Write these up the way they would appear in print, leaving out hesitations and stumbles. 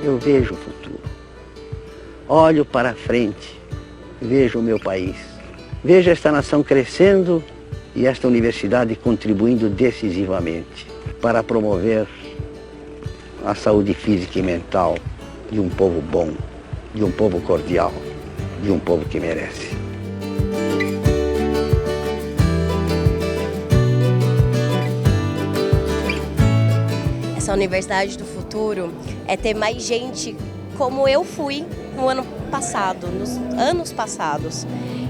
eu vejo o futuro. Olho para frente, vejo o meu país. Vejo esta nação crescendo e esta universidade contribuindo decisivamente para promover a saúde física e mental de um povo bom, de um povo cordial, de um povo que merece. Essa Universidade do Futuro é ter mais gente como eu fui no ano passado, nos anos passados.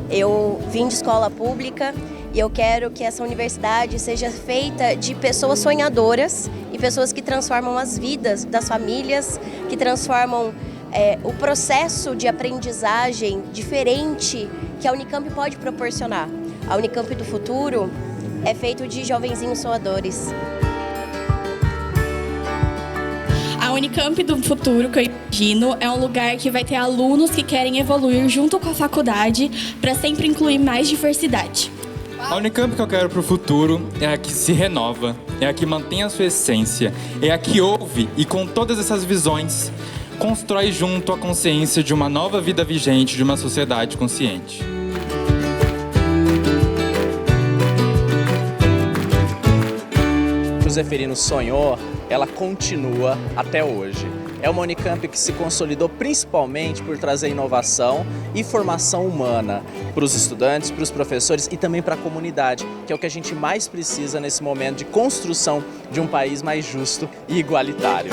Eu vim de escola pública e eu quero que essa universidade seja feita de pessoas sonhadoras e pessoas que transformam as vidas das famílias, que transformam o processo de aprendizagem diferente que a Unicamp pode proporcionar. A Unicamp do Futuro é feito de jovenzinhos sonhadores. A Unicamp do Futuro, que eu imagino, é um lugar que vai ter alunos que querem evoluir junto com a faculdade para sempre incluir mais diversidade. A Unicamp que eu quero para o futuro é a que se renova, é a que mantém a sua essência, é a que ouve e com todas essas visões constrói junto a consciência de uma nova vida vigente de uma sociedade consciente. O Zeferino sonhou, ela continua até hoje. É uma Unicamp que se consolidou principalmente por trazer inovação e formação humana para os estudantes, para os professores e também para a comunidade, que é o que a gente mais precisa nesse momento de construção de um país mais justo e igualitário.